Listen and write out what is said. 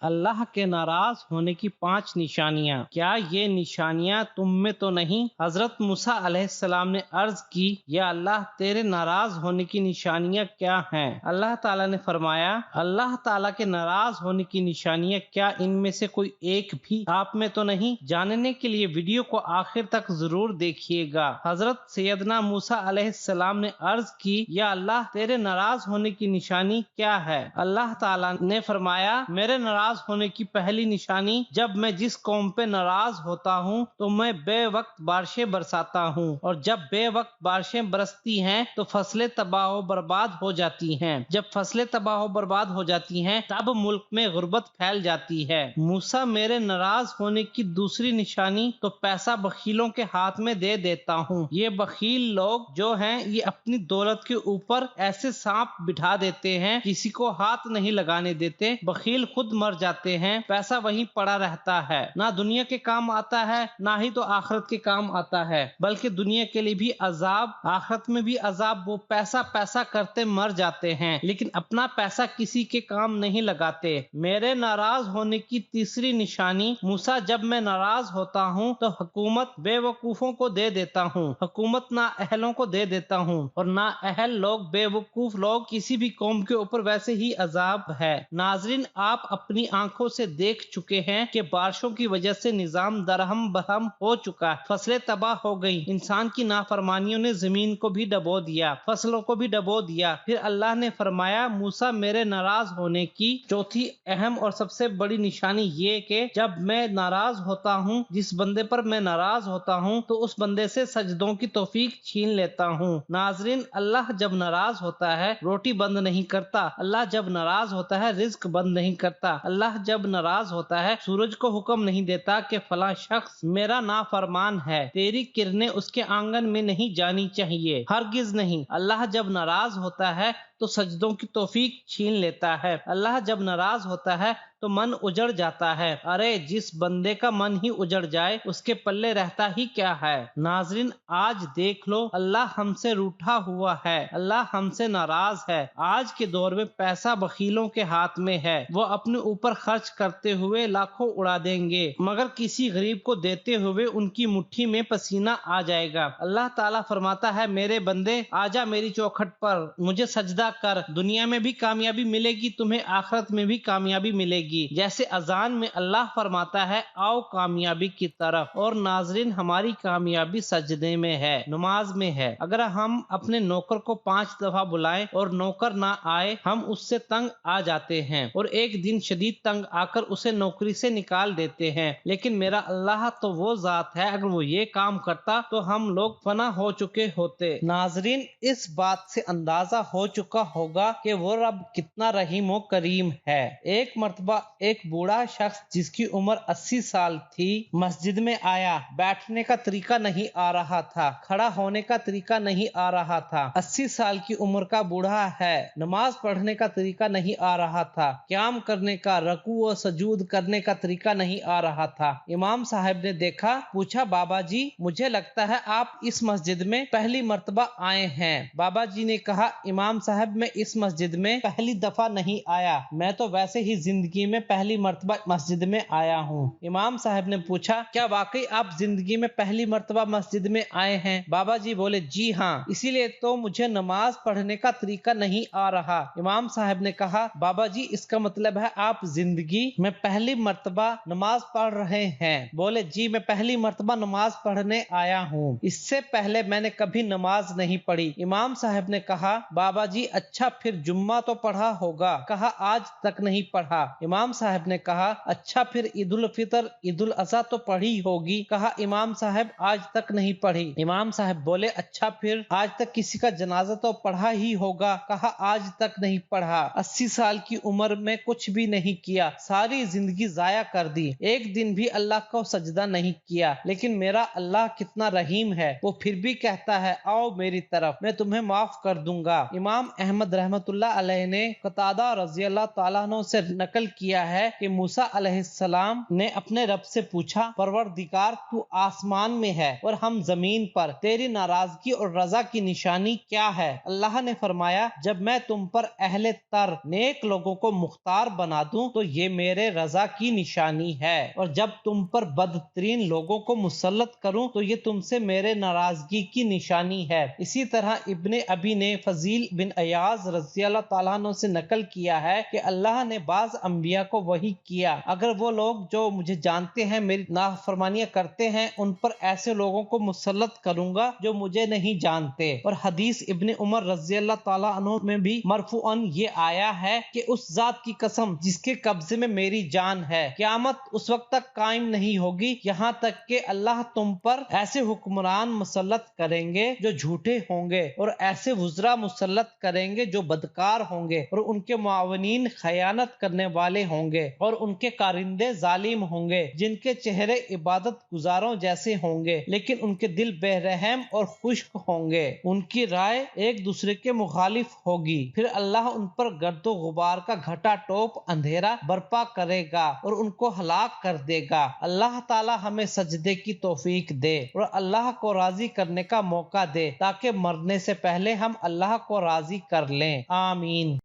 اللہ کے ناراض ہونے کی 5 نشانیاں، کیا یہ نشانیاں تم میں تو نہیں؟ حضرت موسیٰ علیہ السلام نے عرض کی، یا اللہ تیرے ناراض ہونے کی نشانیاں کیا ہیں؟ اللہ تعالیٰ نے فرمایا، اللہ تعالیٰ کے ناراض ہونے کی نشانیاں کیا ان میں سے کوئی ایک بھی آپ میں تو نہیں؟ جاننے کے لیے ویڈیو کو آخر تک ضرور دیکھیے گا۔ حضرت سیدنا موسیٰ علیہ السلام نے عرض کی، یا اللہ تیرے ناراض ہونے کی نشانی کیا ہے؟ اللہ تعالیٰ نے فرمایا، میرے ناراض ہونے کی پہلی نشانی، جب میں جس قوم پہ ناراض ہوتا ہوں تو میں بے وقت بارشیں برساتا ہوں، اور جب بے وقت بارشیں برستی ہیں تو فصلیں تباہ و برباد ہو جاتی ہیں۔ جب فصلیں تباہ و برباد ہو جاتی ہیں تب ملک میں غربت پھیل جاتی ہے۔ موسیٰ میرے ناراض ہونے کی دوسری نشانی، تو پیسہ بخیلوں کے ہاتھ میں دے دیتا ہوں۔ یہ بخیل لوگ جو ہیں یہ اپنی دولت کے اوپر ایسے سانپ بٹھا دیتے ہیں، کسی کو ہاتھ نہیں لگانے دیتے۔ بخیل خود مر جاتے ہیں، پیسہ وہیں پڑا رہتا ہے، نہ دنیا کے کام آتا ہے نہ ہی تو آخرت کے کام آتا ہے، بلکہ دنیا کے لیے بھی عذاب، آخرت میں بھی عذاب۔ وہ پیسہ کرتے مر جاتے ہیں لیکن اپنا پیسہ کسی کے کام نہیں لگاتے۔ میرے ناراض ہونے کی تیسری نشانی، موسیٰ جب میں ناراض ہوتا ہوں تو حکومت بے وقوفوں کو دے دیتا ہوں، حکومت نااہلوں کو دے دیتا ہوں، اور نااہل لوگ، بے وقوف لوگ، کسی بھی قوم کے اوپر ویسے ہی عذاب ہے۔ ناظرین، آپ اپنی آنکھوں سے دیکھ چکے ہیں کہ بارشوں کی وجہ سے نظام درہم برہم ہو چکا، فصلیں تباہ ہو گئیں، انسان کی نافرمانیوں نے زمین کو بھی ڈبو دیا، فصلوں کو بھی ڈبو دیا۔ پھر اللہ نے فرمایا، موسیٰ میرے ناراض ہونے کی چوتھی اہم اور سب سے بڑی نشانی یہ کہ جب میں ناراض ہوتا ہوں، جس بندے پر میں ناراض ہوتا ہوں تو اس بندے سے سجدوں کی توفیق چھین لیتا ہوں۔ ناظرین، اللہ جب ناراض ہوتا ہے روٹی بند نہیں کرتا، اللہ جب ناراض ہوتا ہے رزق بند نہیں کرتا، اللہ جب ناراض ہوتا ہے سورج کو حکم نہیں دیتا کہ فلاں شخص میرا نافرمان ہے، تیری کرنیں اس کے آنگن میں نہیں جانی چاہیے، ہرگز نہیں۔ اللہ جب ناراض ہوتا ہے تو سجدوں کی توفیق چھین لیتا ہے، اللہ جب ناراض ہوتا ہے تو من اجڑ جاتا ہے۔ ارے جس بندے کا من ہی اجڑ جائے اس کے پلے رہتا ہی کیا ہے؟ ناظرین، آج دیکھ لو، اللہ ہم سے روٹھا ہوا ہے، اللہ ہم سے ناراض ہے۔ آج کے دور میں پیسہ بخیلوں کے ہاتھ میں ہے، وہ اپنے اوپر خرچ کرتے ہوئے لاکھوں اڑا دیں گے مگر کسی غریب کو دیتے ہوئے ان کی مٹھی میں پسینہ آ جائے گا۔ اللہ تعالیٰ فرماتا ہے، میرے بندے آجا میری چوکھٹ پر، مجھے سجدہ کر، دنیا میں بھی کامیابی ملے گی تمہیں، آخرت میں بھی کامیابی ملے گی۔ جیسے اذان میں اللہ فرماتا ہے، آؤ کامیابی کی طرف۔ اور ناظرین، ہماری کامیابی سجدے میں ہے، نماز میں ہے۔ اگر ہم اپنے نوکر کو 5 دفعہ بلائیں اور نوکر نہ آئے، ہم اس سے تنگ آ جاتے ہیں اور ایک دن شدید تنگ آ کر اسے نوکری سے نکال دیتے ہیں، لیکن میرا اللہ تو وہ ذات ہے، اگر وہ یہ کام کرتا تو ہم لوگ فنا ہو چکے ہوتے۔ ناظرین، اس بات سے اندازہ ہو چکا ہوگا کہ وہ رب کتنا رحیم و کریم ہے۔ ایک مرتبہ ایک بوڑھا شخص جس کی عمر 80 سال تھی مسجد میں آیا، بیٹھنے کا طریقہ نہیں آ رہا تھا، کھڑا ہونے کا طریقہ نہیں آ رہا تھا۔ 80 سال کی عمر کا بوڑھا ہے، نماز پڑھنے کا طریقہ نہیں آ رہا تھا، قیام کرنے کا، رکوع و سجود کرنے کا طریقہ نہیں آ رہا تھا۔ امام صاحب نے دیکھا، پوچھا، بابا جی مجھے لگتا ہے آپ اس مسجد میں پہلی مرتبہ آئے ہیں۔ بابا جی نے کہا، امام صاحب میں اس مسجد میں پہلی دفعہ نہیں آیا، میں تو ویسے ہی زندگی میں پہلی مرتبہ مسجد میں آیا ہوں۔ امام صاحب نے پوچھا، کیا واقعی آپ زندگی میں پہلی مرتبہ مسجد میں آئے ہیں؟ بابا جی بولے، جی ہاں، اسی لیے تو مجھے نماز پڑھنے کا طریقہ نہیں آ رہا۔ امام صاحب نے کہا، بابا جی اس کا مطلب ہے آپ زندگی میں پہلی مرتبہ نماز پڑھ رہے ہیں؟ بولے، جی میں پہلی مرتبہ نماز پڑھنے آیا ہوں، اس سے پہلے میں نے کبھی نماز نہیں پڑھی۔ امام صاحب نے کہا، بابا جی اچھا پھر جمعہ تو پڑھا ہوگا؟ کہا، آج تک نہیں پڑھا۔ امام صاحب نے کہا، اچھا پھر عید الفطر، عید الاضحیٰ تو پڑھی ہوگی؟ کہا، امام صاحب آج تک نہیں پڑھی۔ امام صاحب بولے، اچھا پھر آج تک کسی کا جنازہ تو پڑھا ہی ہوگا؟ کہا، آج تک نہیں پڑھا۔ 80 سال کی عمر میں کچھ بھی نہیں کیا، ساری زندگی ضائع کر دی، ایک دن بھی اللہ کو سجدہ نہیں کیا، لیکن میرا اللہ کتنا رحیم ہے، وہ پھر بھی کہتا ہے، آؤ میری طرف، میں تمہیں معاف کر دوں گا۔ امام احمد رحمت اللہ علیہ نے قتادہ رضی اللہ تعالیٰ عنہ سے نقل کیا کیا ہے کہ موسیٰ علیہ السلام نے اپنے رب سے پوچھا، پروردگار تو آسمان میں ہے اور ہم زمین پر، تیری ناراضگی اور رضا کی نشانی کیا ہے؟ اللہ نے فرمایا، جب میں تم پر اہل تر نیک لوگوں کو مختار بنا دوں تو یہ میرے رضا کی نشانی ہے، اور جب تم پر بدترین لوگوں کو مسلط کروں تو یہ تم سے میرے ناراضگی کی نشانی ہے۔ اسی طرح ابن ابی نے فضیل بن ایاز رضی اللہ تعالیٰ عنہ سے نقل کیا ہے کہ اللہ نے بعض انبیاء کو وحی کیا، اگر وہ لوگ جو مجھے جانتے ہیں میری نافرمانیاں کرتے ہیں، ان پر ایسے لوگوں کو مسلط کروں گا جو مجھے نہیں جانتے۔ اور حدیث ابن عمر رضی اللہ تعالیٰ عنہ میں بھی مرفوعاً یہ آیا ہے کہ اس ذات کی قسم جس کے قبضے میں میری جان ہے، قیامت اس وقت تک قائم نہیں ہوگی یہاں تک کہ اللہ تم پر ایسے حکمران مسلط کریں گے جو جھوٹے ہوں گے، اور ایسے وزراء مسلط کریں گے جو بدکار ہوں گے، اور ان کے معاونین خیانت کرنے والے ہوں گے، اور ان کے کارندے ظالم ہوں گے جن کے چہرے عبادت گزاروں جیسے ہوں گے لیکن ان کے دل بے رحم اور خشک ہوں گے، ان کی رائے ایک دوسرے کے مخالف ہوگی، پھر اللہ ان پر گرد و غبار کا گھٹا ٹوپ اندھیرا برپا کرے گا اور ان کو ہلاک کر دے گا۔ اللہ تعالی ہمیں سجدے کی توفیق دے اور اللہ کو راضی کرنے کا موقع دے تاکہ مرنے سے پہلے ہم اللہ کو راضی کر لیں، آمین۔